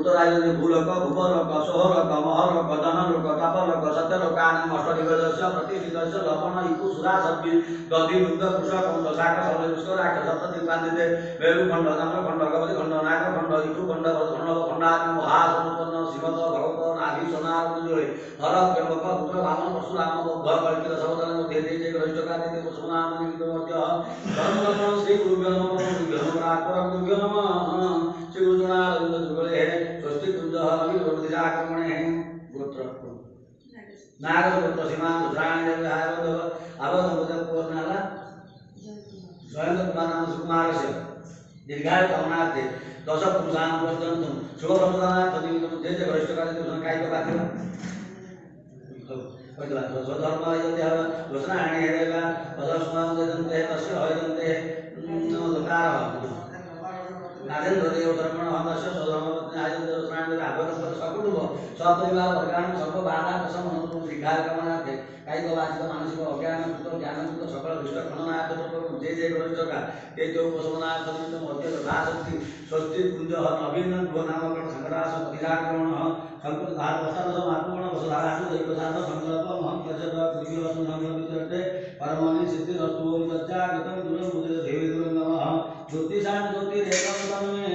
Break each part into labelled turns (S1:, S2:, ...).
S1: उत्तरायण भूलोक भूपलोक सोहलोक महलोक धनलोक तपलोक सत्यलोक अष्टदिग्गजस्य प्रतिष्ठितस्य लवण इकु सुरासब्बि दधि दुग्ध कुश कुंड शाक सलयुष्क राक्ष सप्तद्वीपान्विते मेरुखंड ताम्रखंड गवलीखंड नागखंड इटुखंड भरतखंड खंडाग्नि महासमुत्पन्न श्रीमद भगवत नाभि सोनारुजोय हर व्यंबक पुत्र वामन परशुराम बौद्ध कल्पित सबदल मध्ये जय गणेशका देते कुसुमनाम निमित्तमर्त्य धर्म श्री गुरुभ्यो नमः गुरुभ्यो नमः श्री गुरुजनारविंद जुगले स्वस्ति कुंजः अभिवृद्धिजाक्रमणे गोत्र नागपुत्र सीमा रुद्राणी देवी हारवधव अवधवदव पूर्णला जयंत कुमार नाम सुकुमारस्य दीर्घायु कामनार्थे दश पुरुषान् पर्यन्तं शुभप्रदानार्थ निमित्तं जय गणेशका देते कायिक पात्र स्वधर्म यद्यः वचनानि हेरेव वदस्मां यजन्ते तस्य हयन्ते नमस्कारः नारेन्द्र देव धर्मण हमस्य स्वधर्मपत्नी आयन्द्र वचनानि आभ्यन्तः सकुटुम्ब सपरिवार वर्गान् सर्व बाधा समनुरूप दीर्घायु कामनार्थे कायिक वाचिक मानसिक अज्ञानकृत ज्ञानकृत सकल दुष्ट खंडनार्थ जय जय गणेशका तेजो उपशमनार्थ निमित्तं मध्य तथाशक्ति स्वस्ति कुंजः नवीन गृह नामकरण संग्रास प्रतिजागरणः संकट धार वस्त्र समात्मण वसुधारासु दैवसाद संकल्प महं प्रचद कृतिवस्तु संकल्पितर्थे परमानि सिद्धि रस्तु तच्चागतं दूरं मुदे देवी दूरं नमः ज्योतिषां ज्योतिरेकं तन्मे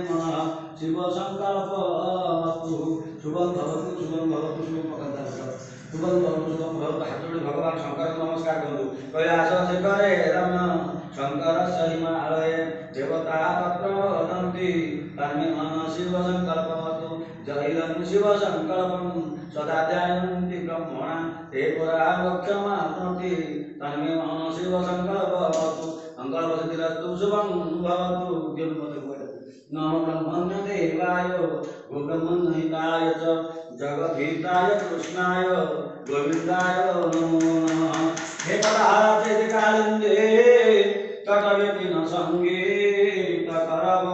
S1: मनः शिव संकल्पमस्तु शुभं भवतु शुभं पकंता शुभं भवतु हाथ जोड़ी भगवान शंकर नमस्कार करूँ कैलास शिखरे रम्य शंकर हिमालये देवता तत्र वदन्ति तन्मे मनः शिव संकल्पमस्तु जैलं शिव संकल्पं सदा ध्यायन्ति ब्रह्मणा ते पुरा मोक्षमाप्नोति तन्मे मनः शिव संकल्पमस्तु संकल्पसिद्धिरस्तु शुभं भवतु नमो ब्रह्मण्य देवाय गोब्रह्मण्यहिताय च जगद्धिताय कृष्णाय गोविन्दाय नमो नमः हे पदार्थे कालिन्दे तटवेति न सङ्गीतकरव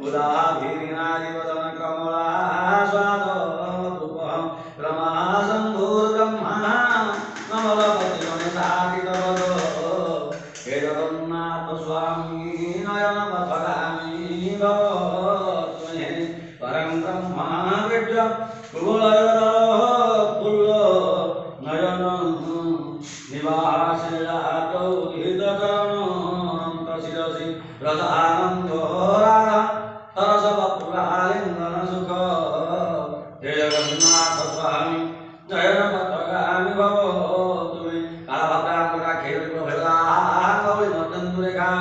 S1: उदाभिरिनादिवदन कमलास्वादरूपं रमासम्भूर्ब्रह्मा कमलपतिमनितादितवद हे जगन्नाथ स्वामी नयनपथगामी भव त्वमे परं ब्रह्मा विद्य कुवलयपुल्ल नयन निवासयातो हितकरणं रसानंदो राधा सरसवपुरालिंगन सुख हे जगन्नाथ स्वामी नयनपथगामी भव त्वमे कालभद्रांबरा खेल प्रभेदा कवि मर्दन्तुरेखा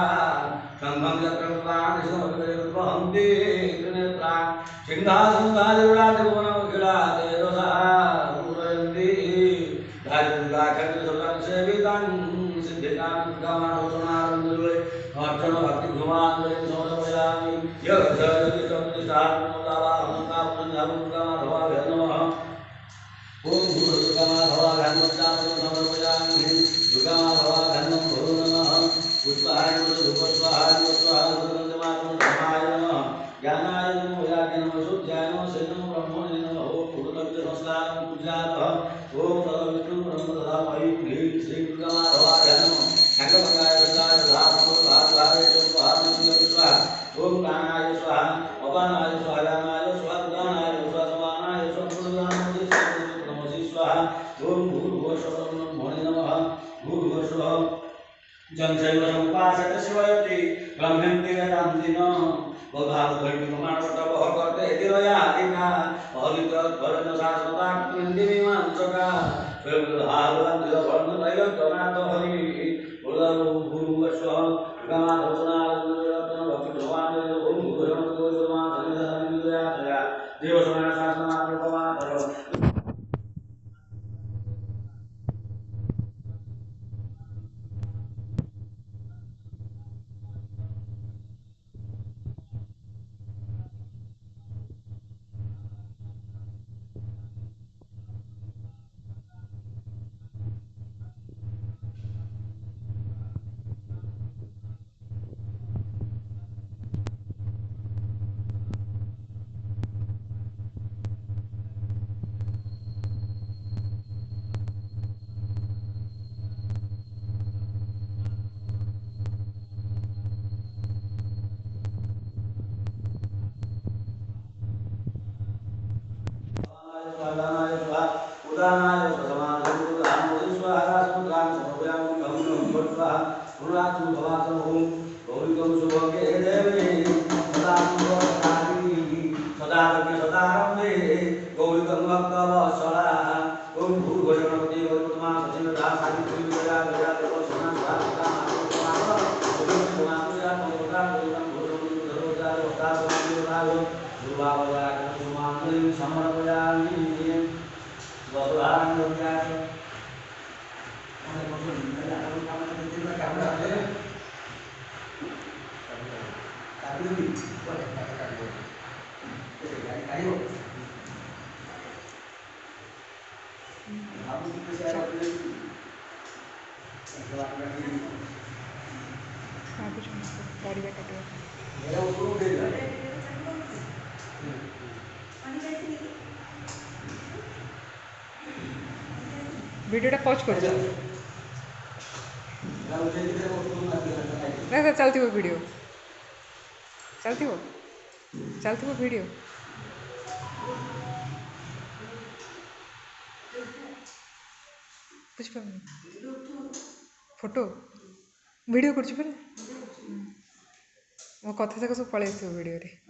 S1: संघं चक्रप्रदानिशमभिवहन्ति त्रिनेत्रा सिंहासनादिविलासभुवनमखिलाते रसापूरयन्ति धारिदुर्गाखण्डसुरसेवितां सिद्धितां दुर्गामानवसुनारन्दुले अर्चन भक्तिभुवाञ्जलिं समर्पयामि यज्ञ ओम दुर्गामाधवाभ्यां समर्पयामि दुर्गामाधवाभ्यां भो नमः पुष्पाय धूपस्वाहाय दुर्गन्धमात्मनाय नमः ज्ञानाय नमो याज्ञ नमः शुद्ध्याय नमः शरणं ब्रह्मणे नमः ओम पूर्णतन्त्र संस्कारं पूज्यामः ओम तदविष्णु ब्रह्म तथा मयि श्री दुर्गामाधवाभ्यां नमः खण्डभंगाय वृद्धाय धातुभाय स्वाहा ओम कानाय स्वाहा अपानाय स्वाहा ज्ञानाय स्वाहा उदानाय स्वाहा समानाय स्वाहा ओम भूर्भुवस्सुब्रह्मणे नमः भूर्भुवस्सुः जंशैव समुपासते शिवयति ब्रह्मेन्द्रि वेदान्ति न बौद्धावधैर्यमाणवटवः कर्ते तिरयादिका अहलितत्वरेण शाश्वतात्मेन्द्रिमीमांसका स्वयंहारवन्दितवर्णत्रैलोक्यनाथ हरि भूर्भुवस्सुः गमाधवसुनारन्दुरत्न भक्तिभवान् ओम भूर्भुवस्सुः देवसुनाशासनात्मकमातर स्वाहाय स्वाहा उदानाय समाधि उदानोदि स्वाहा समुद्रां समव्यां गमनं स्वाहा पुरातन भवातन ओम गौरीकं शुभगे देवी सदा शुभकारिणी सदा सदा रम्ये गौरीकं भक्तवत्सला ओम भूर्भुवस्सुरपति गौतमा सचिनदा सावित्री विजया विजया देवसना स्वाहा माता ओम मातुया तोता गौतम गौतम धरोजा होता सुनायो दुर्वावया कुसुमांगलिं समर्पयामि गौरांग गौरांग
S2: वीडियोटा पॉज कर चलती वो वीडियो चलती वो वीडियो फोटो वीडियो कर वो कथा जाक सब पलि वीडियो